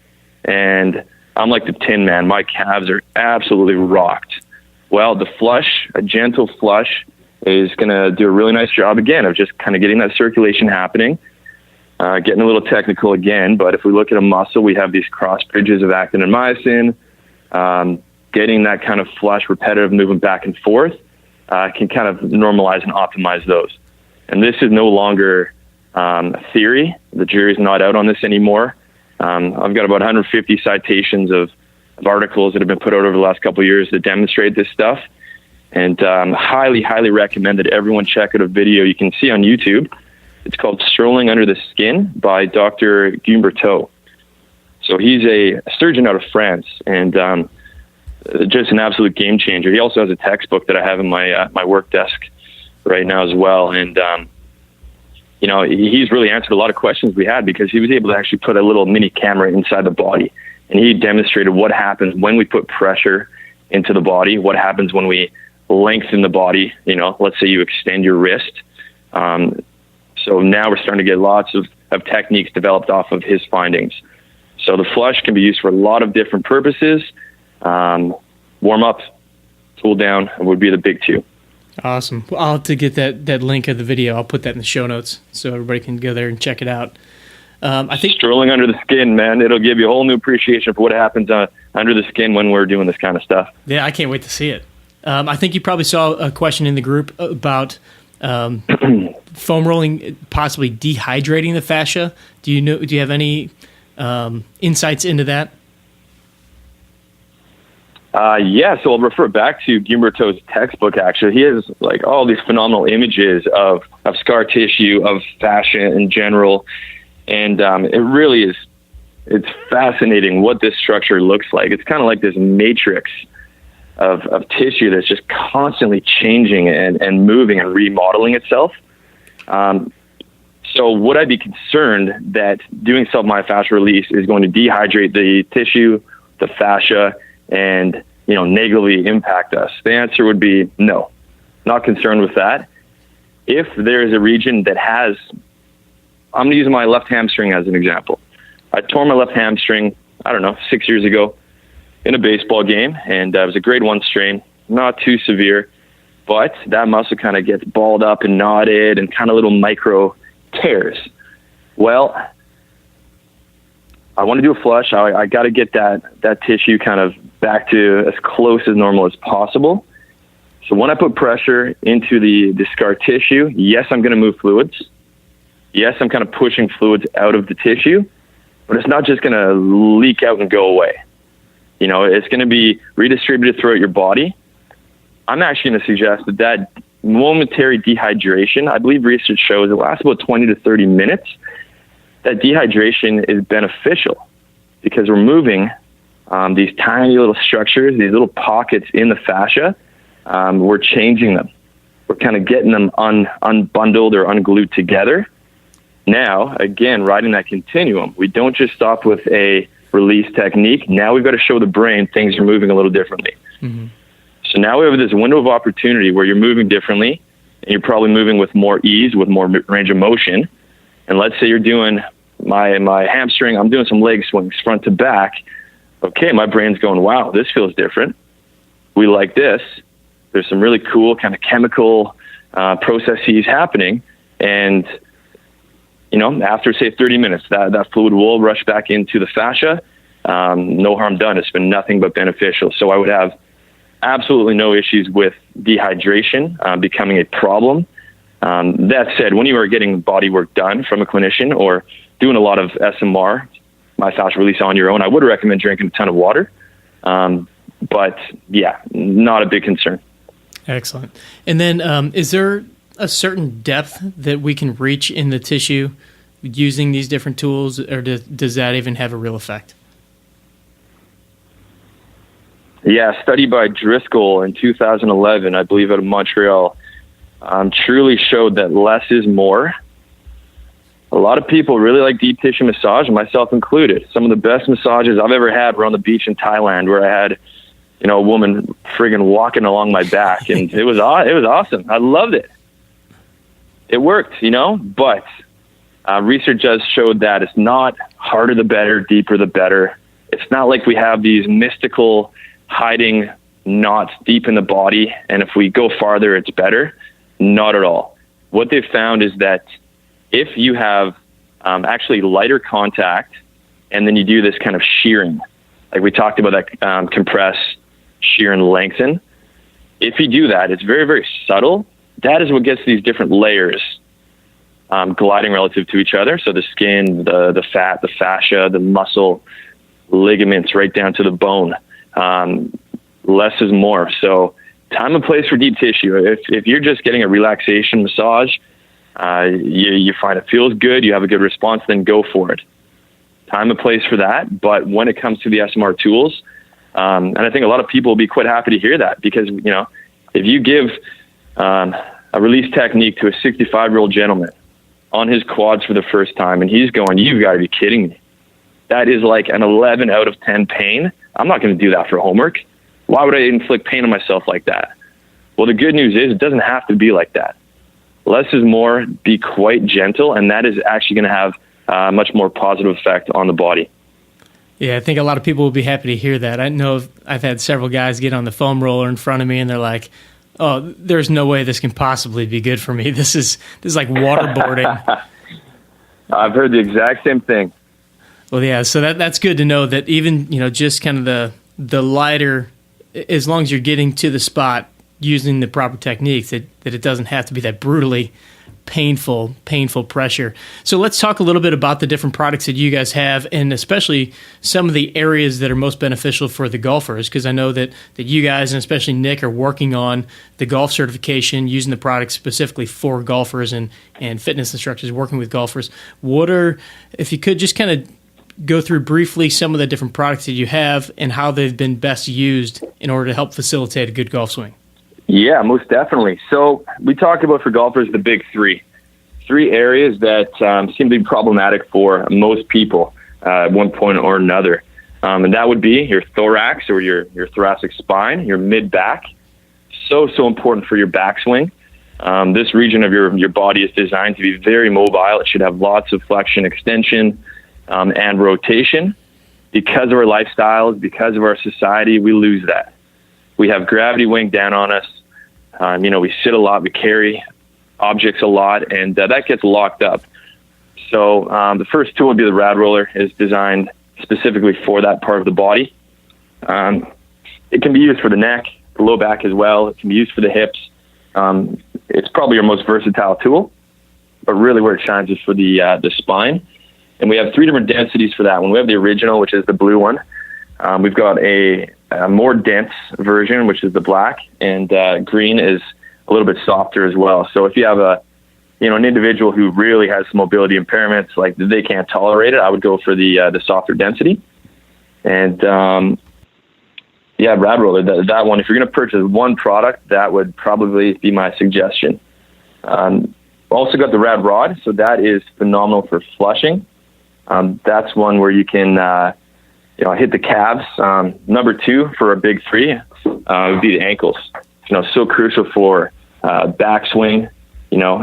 and I'm like the Tin Man. My calves are absolutely rocked. Well, the flush, a gentle flush, is going to do a really nice job again of just kind of getting that circulation happening. Getting a little technical again, but if we look at a muscle, we have these cross bridges of actin and myosin. Getting that kind of flush, repetitive movement back and forth can kind of normalize and optimize those. And this is no longer theory. The jury's not out on this anymore. I've got about 150 citations of articles that have been put out over the last couple of years that demonstrate this stuff. And highly, highly recommend that everyone check out a video you can see on YouTube. It's called Strolling Under the Skin by Dr. Gumberto. So he's a surgeon out of France, and just an absolute game changer. He also has a textbook that I have in my work desk right now as well. And, he's really answered a lot of questions we had because he was able to actually put a little mini camera inside the body. And he demonstrated what happens when we put pressure into the body, what happens when we lengthen the body. Let's say you extend your wrist. So now we're starting to get lots of techniques developed off of his findings. So the flush can be used for a lot of different purposes. Warm up, cool down would be the big two. Awesome. Well, I'll have to get that link of the video. I'll put that in the show notes so everybody can go there and check it out. I think Strolling Under the Skin, man, it'll give you a whole new appreciation for what happens under the skin when we're doing this kind of stuff. Yeah, I can't wait to see it. I think you probably saw a question in the group about foam rolling possibly dehydrating the fascia. Do you have any insights into that? So I'll refer back to Gumberto's textbook. Actually, he has like all these phenomenal images of scar tissue, of fascia in general, and it really is. It's fascinating what this structure looks like. It's kind of like this matrix of tissue that's just constantly changing and moving and remodeling itself. So would I be concerned that doing self-myofascial release is going to dehydrate the tissue, the fascia, and negatively impact us? The answer would be no. Not concerned with that. If there is a region that has, I'm going to use my left hamstring as an example. I tore my left hamstring, 6 years ago in a baseball game, and it was a grade 1 strain, not too severe, but that muscle kind of gets balled up and knotted and kind of little micro tears. Well, I want to do a flush. I got to get that tissue kind of back to as close as normal as possible. So when I put pressure into the scar tissue, yes, I'm going to move fluids. Yes, I'm kind of pushing fluids out of the tissue, but it's not just going to leak out and go away. It's going to be redistributed throughout your body. I'm actually going to suggest that momentary dehydration, I believe research shows it lasts about 20 to 30 minutes. That dehydration is beneficial because we're moving these tiny little structures, these little pockets in the fascia. We're changing them. We're kind of getting them unbundled or unglued together. Now, again, riding that continuum, we don't just stop with a release technique. Now we've got to show the brain things are moving a little differently. Mm-hmm. So now we have this window of opportunity where you're moving differently, and you're probably moving with more ease, with more range of motion. And let's say you're doing my hamstring, I'm doing some leg swings front to back. Okay, my brain's going, wow, this feels different. We like this. There's some really cool kind of chemical processes happening. And, after, say, 30 minutes, that fluid will rush back into the fascia. No harm done. It's been nothing but beneficial. So I would have absolutely no issues with dehydration becoming a problem. That said, when you are getting body work done from a clinician or doing a lot of SMR, myofascial release on your own, I would recommend drinking a ton of water. But yeah, not a big concern. Excellent. And then is there a certain depth that we can reach in the tissue using these different tools, or does that even have a real effect? Yeah, a study by Driscoll in 2011, I believe out of Montreal, truly showed that less is more. a lot of people really like deep tissue massage, myself included. Some of the best massages I've ever had were on the beach in Thailand, where I had, a woman friggin' walking along my back, and it was awesome. I loved it. It worked, but research has showed that it's not harder the better, deeper the better. It's not like we have these mystical hiding knots deep in the body, and if we go farther, it's better. Not at all. What they've found is that if you have actually lighter contact, and then you do this kind of shearing, like we talked about that compress, shear, and lengthen. If you do that, it's very, very subtle. That is what gets these different layers gliding relative to each other. So the skin, the fat, the fascia, the muscle, ligaments, right down to the bone. Less is more. So time and place for deep tissue. If you're just getting a relaxation massage, you find it feels good, you have a good response, then go for it. Time and place for that. But when it comes to the SMR tools, and I think a lot of people will be quite happy to hear that, because, if you give a release technique to a 65-year-old gentleman on his quads for the first time, and he's going, you've got to be kidding me. That is like an 11 out of 10 pain. I'm not going to do that for homework. Why would I inflict pain on myself like that? Well, the good news is it doesn't have to be like that. Less is more, be quite gentle, and that is actually going to have a much more positive effect on the body. Yeah, I think a lot of people will be happy to hear that. I know I've had several guys get on the foam roller in front of me, and they're like, oh, there's no way this can possibly be good for me. This is like waterboarding. I've heard the exact same thing. Well, yeah, so that's good to know that even, just kind of the lighter, as long as you're getting to the spot using the proper techniques, that it doesn't have to be that brutally painful pressure. So let's talk a little bit about the different products that you guys have, and especially some of the areas that are most beneficial for the golfers, because I know that you guys, and especially Nick, are working on the golf certification, using the products specifically for golfers and fitness instructors working with golfers. If you could just kind of go through briefly some of the different products that you have and how they've been best used in order to help facilitate a good golf swing. Yeah, most definitely. So we talked about for golfers the big three areas that seem to be problematic for most people at one point or another. And that would be your thorax, or your thoracic spine, your mid-back. So important for your backswing. This region of your body is designed to be very mobile. It should have lots of flexion, extension, and rotation. Because of our lifestyles, because of our society, we lose that. We have gravity weighing down on us. We sit a lot, we carry objects a lot, and that gets locked up. So the first tool would be the RAD Roller. Is designed specifically for that part of the body. It can be used for the neck, the low back as well. It can be used for the hips. It's probably your most versatile tool, but really where it shines is for the spine. And we have 3 different densities for that one. We have the original, which is the blue one. We've got a more dense version, which is the black, and green is a little bit softer as well. So if you have an individual who really has some mobility impairments, like they can't tolerate it, I would go for the softer density. And RAD Roller, that one, if you're going to purchase one product, that would probably be my suggestion. Also got the RAD Rod, so that is phenomenal for flushing. That's one where you can hit the calves. Number 2 for a big 3 would be the ankles. So crucial for backswing.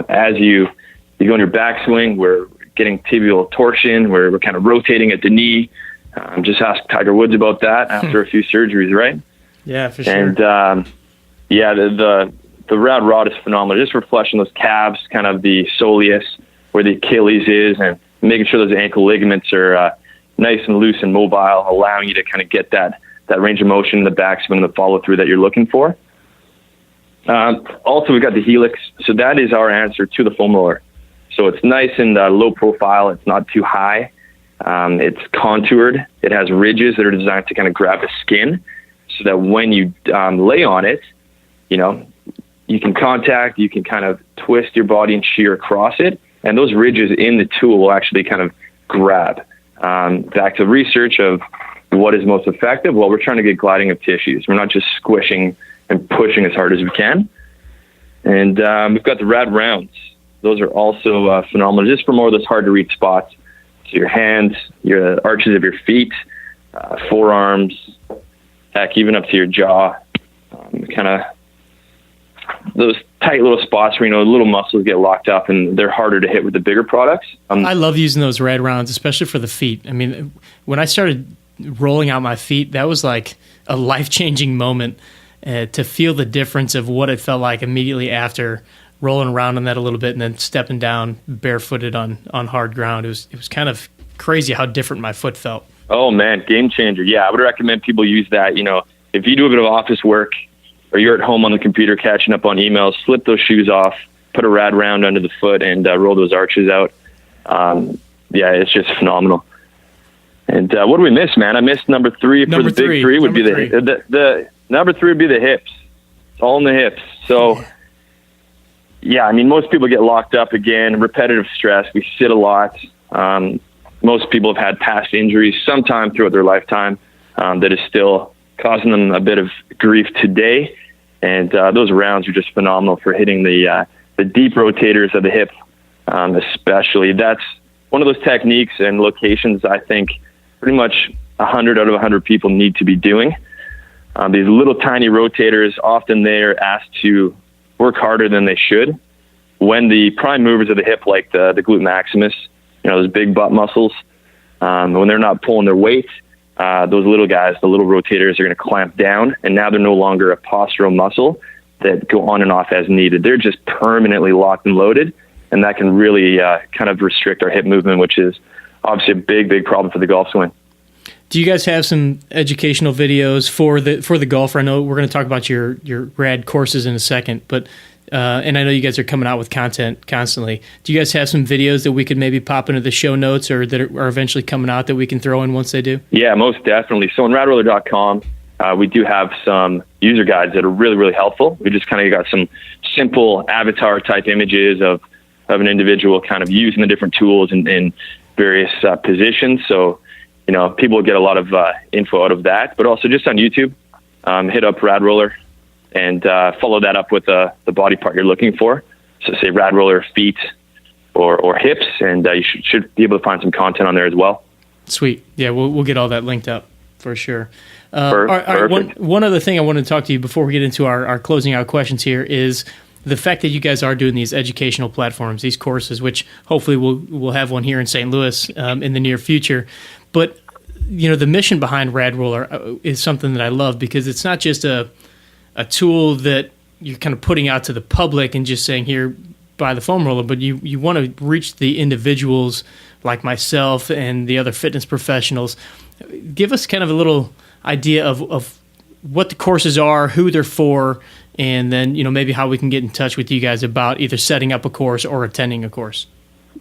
As you go in your backswing, we're getting tibial torsion, we're kind of rotating at the knee. Just ask Tiger Woods about that after a few surgeries, right? Yeah, for sure. And the RAD Rod is phenomenal, just for flushing those calves, kind of the soleus, where the Achilles is, and making sure those ankle ligaments are nice and loose and mobile, allowing you to kind of get that range of motion in the backswing and the follow through that you're looking for. Also, we've got the Helix. So that is our answer to the foam roller. So it's nice and low profile. It's not too high. It's contoured. It has ridges that are designed to kind of grab the skin, so that when you lay on it, you can contact, you can kind of twist your body and shear across it. And those ridges in the tool will actually kind of grab. Back to research of what is most effective. Well, we're trying to get gliding of tissues. We're not just squishing and pushing as hard as we can. And we've got the RAD Rounds. those are also phenomenal, just for more of those hard to reach spots. So your hands, your arches of your feet, forearms, heck, even up to your jaw, kind of those tight little spots where, little muscles get locked up and they're harder to hit with the bigger products. I love using those RAD rounds, especially for the feet. I mean, when I started rolling out my feet, that was like a life-changing moment to feel the difference of what it felt like immediately after rolling around on that a little bit and then stepping down barefooted on hard ground. It was kind of crazy how different my foot felt. Oh, man, game changer. Yeah, I would recommend people use that. If you do a bit of office work or you're at home on the computer catching up on emails, slip those shoes off, put a RAD round under the foot, and roll those arches out. It's just phenomenal. And what do we miss, man? I missed number three. Big three would be the number three would be the hips. It's all in the hips. So, most people get locked up again, repetitive stress. We sit a lot. Most people have had past injuries sometime throughout their lifetime that is still causing them a bit of grief today. And those rounds are just phenomenal for hitting the deep rotators of the hip, especially. That's one of those techniques and locations I think pretty much 100 out of 100 people need to be doing. These little tiny rotators, often they're asked to work harder than they should. When the prime movers of the hip, like the glute maximus, those big butt muscles, when they're not pulling their weight, those little guys, the little rotators, are going to clamp down, and now they're no longer a postural muscle that go on and off as needed. They're just permanently locked and loaded, and that can really kind of restrict our hip movement, which is obviously a big, big problem for the golf swing. Do you guys have some educational videos for the golfer? I know we're going to talk about your RAD courses in a second, but and I know you guys are coming out with content constantly. Do you guys have some videos that we could maybe pop into the show notes or that are eventually coming out that we can throw in once they do? Yeah, most definitely. So on radroller.com, we do have some user guides that are really, really helpful. We just kind of got some simple avatar type images of an individual kind of using the different tools in various positions. So, people will get a lot of info out of that, but also just on YouTube, hit up RAD Roller and follow that up with the body part you're looking for. So say RAD Roller feet or hips, and you should be able to find some content on there as well. Sweet. Yeah, we'll get all that linked up for sure. Perfect. One other thing I wanted to talk to you before we get into our closing out questions here is the fact that you guys are doing these educational platforms, these courses, which hopefully we'll have one here in St. Louis in the near future. But the mission behind RAD Roller is something that I love, because it's not just a tool that you're kind of putting out to the public and just saying, here, buy the foam roller, but you want to reach the individuals like myself and the other fitness professionals. Give us kind of a little idea of what the courses are, who they're for, and then maybe how we can get in touch with you guys about either setting up a course or attending a course.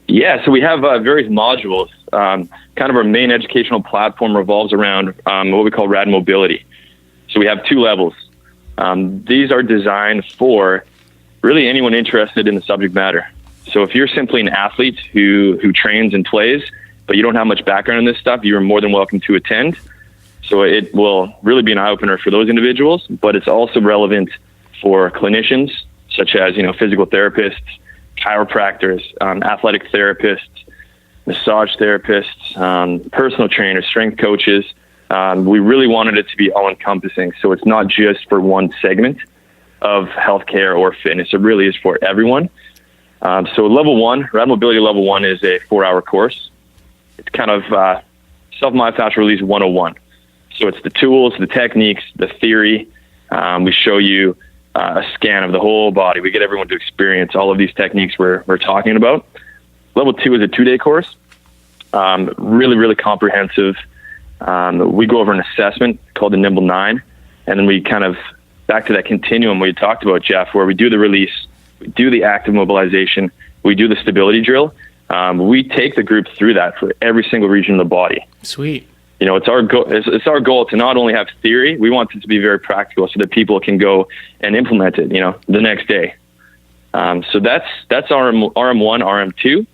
Yeah, so we have various modules. Kind of our main educational platform revolves around what we call RAD Mobility. So we have two levels. These are designed for really anyone interested in the subject matter. So if you're simply an athlete who trains and plays, but you don't have much background in this stuff, you are more than welcome to attend. So it will really be an eye-opener for those individuals, but it's also relevant for clinicians, such as physical therapists, chiropractors, athletic therapists, massage therapists, personal trainers, strength coaches. We really wanted it to be all-encompassing, so it's not just for one segment of healthcare or fitness. It really is for everyone. So level one, RAD Mobility level one, is a 4-hour course. It's kind of self-myofascial release 101. So it's the tools, the techniques, the theory. We show you a scan of the whole body. We get everyone to experience all of these techniques we're talking about. Level 2 is a 2-day course. Really, really comprehensive. We go over an assessment called the Nimble 9, and then we kind of back to that continuum we talked about, Jeff, where we do the release, we do the active mobilization, we do the stability drill. We take the group through that for every single region of the body. Sweet. It's our goal to not only have theory, we want it to be very practical so that people can go and implement it, the next day. So that's RM1, RM2.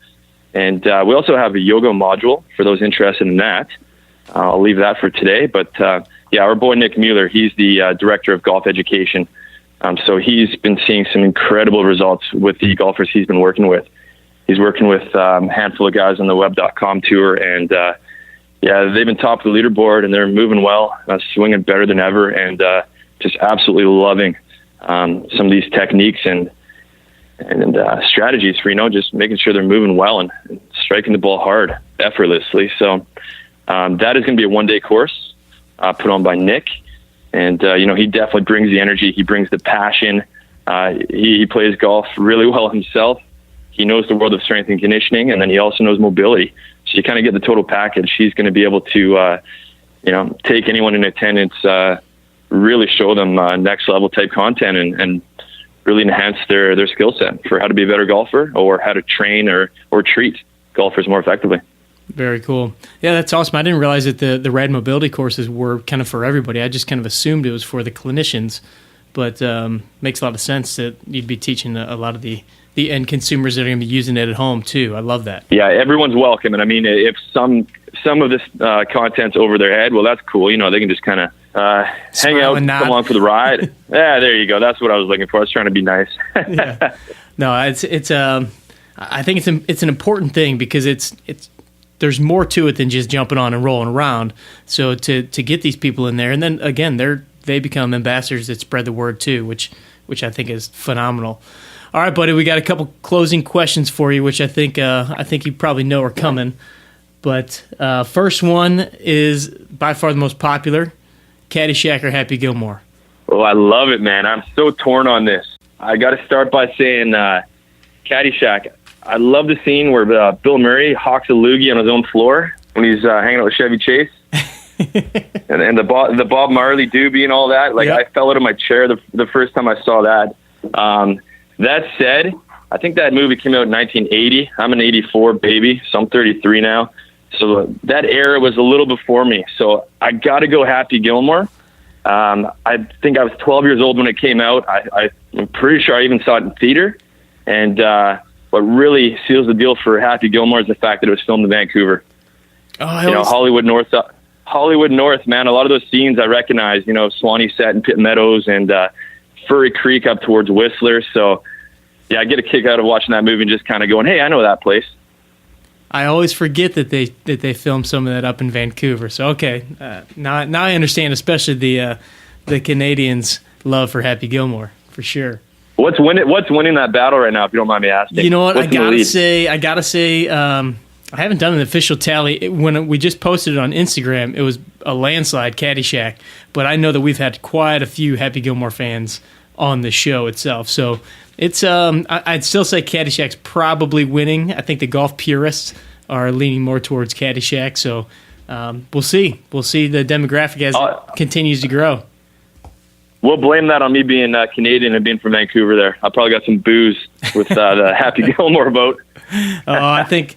And we also have a yoga module for those interested in that. I'll leave that for today. But our boy Nick Mueller, he's the director of golf education. So he's been seeing some incredible results with the golfers he's been working with. He's working with a handful of guys on the web.com tour, and they've been top of the leaderboard, and they're moving well, swinging better than ever, and just absolutely loving some of these techniques and strategies for, just making sure they're moving well and striking the ball hard, effortlessly. So that is going to be a one-day course put on by Nick. And, he definitely brings the energy. He brings the passion. He plays golf really well himself. He knows the world of strength and conditioning, and then he also knows mobility. So you kind of get the total package. He's going to be able to, take anyone in attendance, really show them next level type content and really enhance their skill set for how to be a better golfer or how to train or treat golfers more effectively. Very cool. Yeah, that's awesome. I didn't realize that the RAD mobility courses were kind of for everybody. I just kind of assumed it was for the clinicians, but makes a lot of sense that you'd be teaching a lot of the end consumers that are going to be using it at home too. I love that. Yeah, everyone's welcome. And I mean, if some of this content's over their head, well, that's cool. They can just kind of hang out and come along for the ride. Yeah, there you go. That's what I was looking for. I was trying to be nice. Yeah. No, it's I think it's an important thing because it's there's more to it than just jumping on and rolling around. So to get these people in there, and then again, they become ambassadors that spread the word too, which I think is phenomenal. All right, buddy, we got a couple closing questions for you, which I think you probably know are coming. But first one is by far the most popular: Caddyshack or Happy Gilmore? Oh, I love it, man. I'm so torn on this. I got to start by saying Caddyshack. I love the scene where Bill Murray hawks a loogie on his own floor when he's hanging out with Chevy Chase. and the Bob Marley doobie and all that. Like, yep. I fell out of my chair the first time I saw that. That said, I think that movie came out in 1980. I'm an 84 baby, so I'm 33 now. So that era was a little before me. So I got to go Happy Gilmore. I think I was 12 years old when it came out. I'm pretty sure I even saw it in theater. And what really seals the deal for Happy Gilmore is the fact that it was filmed in Vancouver. Oh, Hollywood North, man. A lot of those scenes I recognize. Swanee Set and Pitt Meadows and Furry Creek up towards Whistler. So yeah, I get a kick out of watching that movie and just kind of going, hey, I know that place. I always forget that they filmed some of that up in Vancouver. So okay, now I understand, especially the Canadians' love for Happy Gilmore for sure. What's winning that battle right now, if you don't mind me asking? You know what? I gotta say, I haven't done an official tally. When we just posted it on Instagram, it was a landslide, Caddyshack. But I know that we've had quite a few Happy Gilmore fans on the show itself. So it's I'd still say Caddyshack's probably winning. I think the golf purists are leaning more towards Caddyshack. So we'll see. We'll see the demographic as it continues to grow. We'll blame that on me being Canadian and being from Vancouver there. I probably got some booze with the Happy Gilmore vote. I think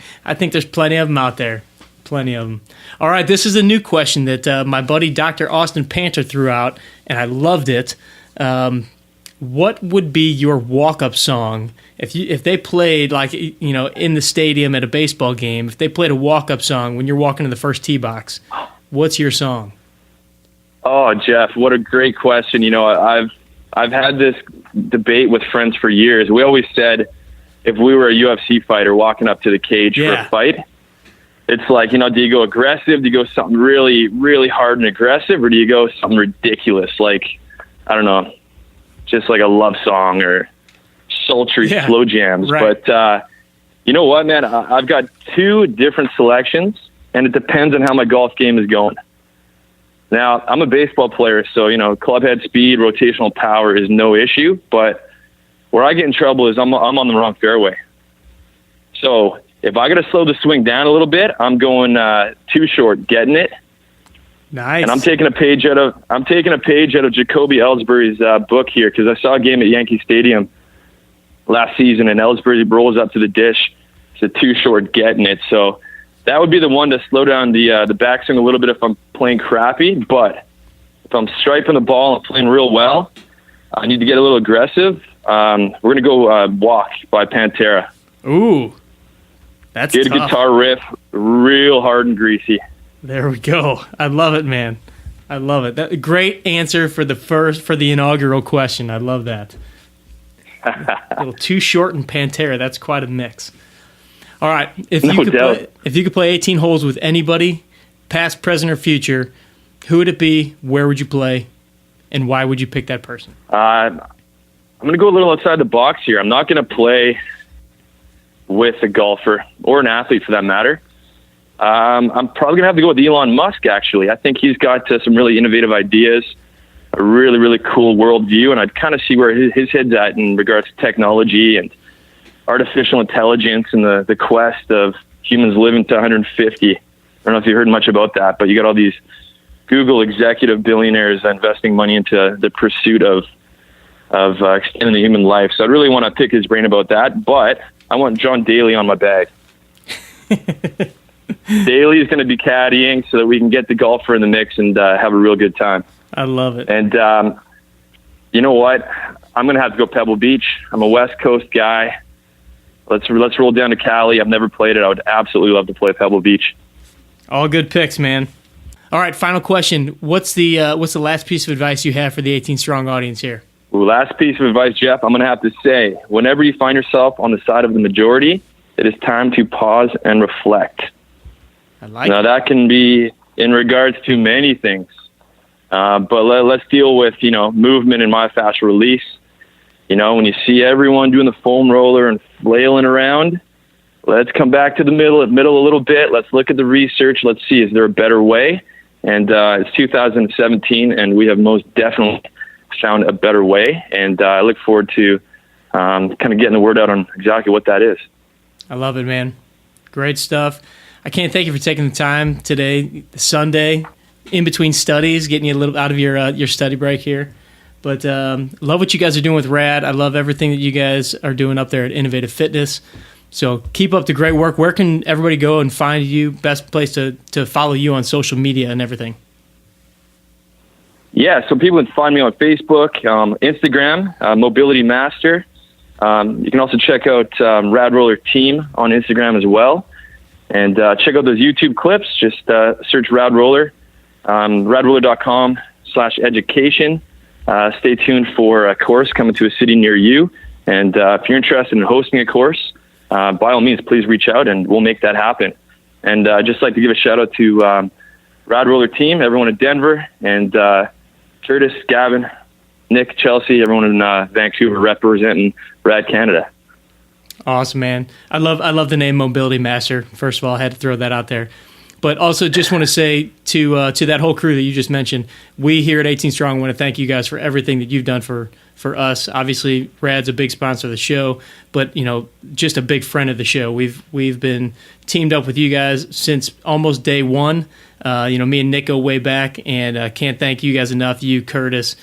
there's plenty of them out there. Plenty of them. All right, this is a new question that my buddy Dr. Austin Panter threw out, and I loved it. What would be your walk-up song if they played, like, in the stadium at a baseball game, if they played a walk-up song when you're walking to the first tee box? What's your song? Oh, Jeff, what a great question. I've had this debate with friends for years. We always said if we were a UFC fighter walking up to the cage for a fight, it's like, do you go aggressive? Do you go something really, really hard and aggressive? Or do you go something ridiculous, like, I don't know, just like a love song or sultry slow jams? Right. But you know what, man? I've got two different selections, and it depends on how my golf game is going. Now, I'm a baseball player, so, club head speed, rotational power is no issue. But where I get in trouble is I'm on the wrong fairway. So if I got to slow the swing down a little bit, I'm going too short, getting it. Nice. And I'm taking a page out of Jacoby Ellsbury's book here, because I saw a game at Yankee Stadium last season, and Ellsbury rolls up to the dish. It's a too short, getting it. So that would be the one to slow down the backswing a little bit if I'm playing crappy. But if I'm striping the ball and playing real well, I need to get a little aggressive. We're going to go Walk by Pantera. Ooh, that's good tough. Guitar riff, real hard and greasy. There we go. I love it, man. I love it. Great answer for the inaugural question. I love that. A little Too Short and Pantera. That's quite a mix. All right. If you could play 18 holes with anybody, past, present, or future, who would it be? Where would you play? And why would you pick that person? I'm going to go a little outside the box here. I'm not going to play with a golfer or an athlete for that matter. I'm probably going to have to go with Elon Musk, actually. I think he's got some really innovative ideas, a really, really cool worldview, and I'd kind of see where his head's at in regards to technology and artificial intelligence and the quest of humans living to 150. I don't know if you heard much about that, but you got all these Google executive billionaires investing money into the pursuit of extending the human life. So I'd really want to pick his brain about that, but I want John Daly on my bag. Daly is going to be caddying so that we can get the golfer in the mix and have a real good time. I love it. And you know what? I'm going to have to go Pebble Beach. I'm a West Coast guy. Let's roll down to Cali. I've never played it. I would absolutely love to play Pebble Beach. All good picks, man. All right, final question. What's the last piece of advice you have for the 18 Strong audience here? Ooh, last piece of advice, Jeff, I'm going to have to say, whenever you find yourself on the side of the majority, it is time to pause and reflect. I like Now, it. that can be in regards to many things. But let's deal with, movement and myofascial release. When you see everyone doing the foam roller and flailing around, let's come back to the middle a little bit. Let's look at the research. Let's see, is there a better way? And it's 2017, and we have most definitely found a better way. And I look forward to kind of getting the word out on exactly what that is. I love it, man. Great stuff. I can't thank you for taking the time today, Sunday, in between studies, getting you a little out of your study break here. But love what you guys are doing with RAD. I love everything that you guys are doing up there at Innovative Fitness. So keep up the great work. Where can everybody go and find you? Best place to follow you on social media and everything. Yeah, so people can find me on Facebook, Instagram, Mobility Master. You can also check out RAD Roller Team on Instagram as well. And check out those YouTube clips. Just search RAD Roller, radroller.com/education. Stay tuned for a course coming to a city near you. And if you're interested in hosting a course, by all means, please reach out and we'll make that happen. And I'd just like to give a shout out to RAD Roller Team, everyone in Denver, and Curtis, Gavin, Nick, Chelsea, everyone in Vancouver representing RAD Canada. Awesome, man. I love the name Mobility Master. First of all, I had to throw that out there. But also just want to say to that whole crew that you just mentioned, we here at 18 Strong want to thank you guys for everything that you've done for us. Obviously, RAD's a big sponsor of the show, but just a big friend of the show. We've been teamed up with you guys since almost day one. Me and Nick go way back, and can't thank you guys enough. You, Curtis,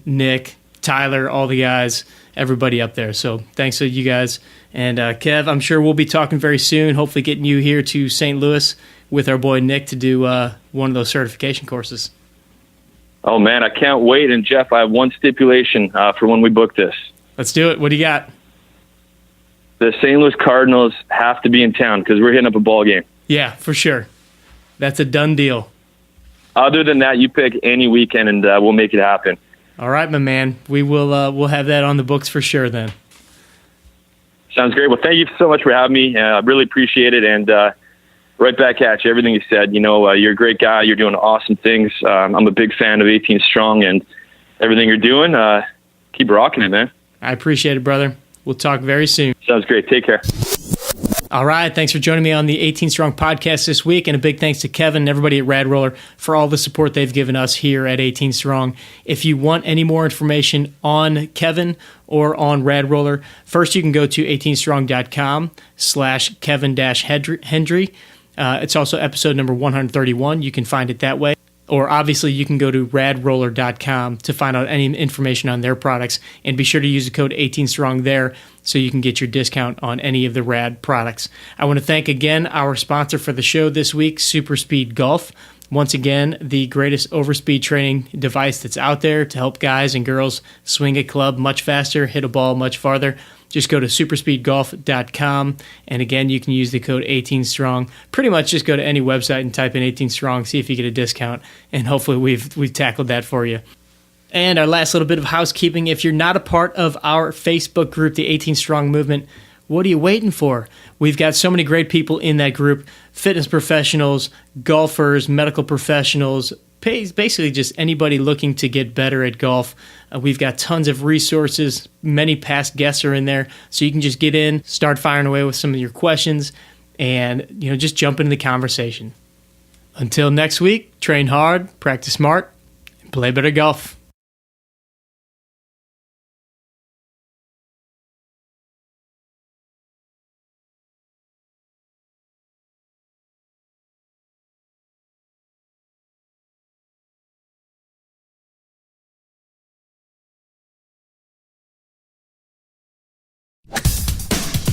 Nick, Tyler, all the guys, everybody up there. So thanks to you guys. And Kev, I'm sure we'll be talking very soon, hopefully getting you here to St. Louis with our boy Nick to do one of those certification courses. Oh, man, I can't wait. And, Jeff, I have one stipulation for when we book this. Let's do it. What do you got? The St. Louis Cardinals have to be in town because we're hitting up a ball game. Yeah, for sure. That's a done deal. Other than that, you pick any weekend and we'll make it happen. All right, my man. We will we'll have that on the books for sure then. Sounds great. Well, thank you so much for having me. I really appreciate it. And right back at you, everything you said. You're a great guy. You're doing awesome things. I'm a big fan of 18 Strong and everything you're doing. Keep rocking it, man. I appreciate it, brother. We'll talk very soon. Sounds great. Take care. All right. Thanks for joining me on the 18 Strong podcast this week. And a big thanks to Kevin and everybody at RAD Roller for all the support they've given us here at 18 Strong. If you want any more information on Kevin or on RAD Roller, first you can go to 18strong.com/Kevin-Hendry. It's also episode number 131. You can find it that way. Or obviously you can go to radroller.com to find out any information on their products. And be sure to use the code 18Strong there so you can get your discount on any of the RAD products. I want to thank again our sponsor for the show this week, Super Speed Golf. Once again, the greatest overspeed training device that's out there to help guys and girls swing a club much faster, hit a ball much farther. Just go to superspeedgolf.com, and again, you can use the code 18Strong. Pretty much just go to any website and type in 18Strong, see if you get a discount, and hopefully we've tackled that for you. And our last little bit of housekeeping, if you're not a part of our Facebook group, the 18 Strong Movement, What are you waiting for? We've got so many great people in that group, fitness professionals, golfers, medical professionals, basically just anybody looking to get better at golf. We've got tons of resources. Many past guests are in there. So you can just get in, start firing away with some of your questions, and just jump into the conversation. Until next week, train hard, practice smart, and play better golf.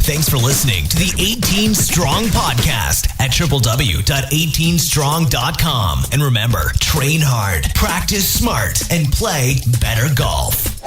Thanks for listening to the 18 Strong podcast at www.18strong.com. And remember, train hard, practice smart, and play better golf.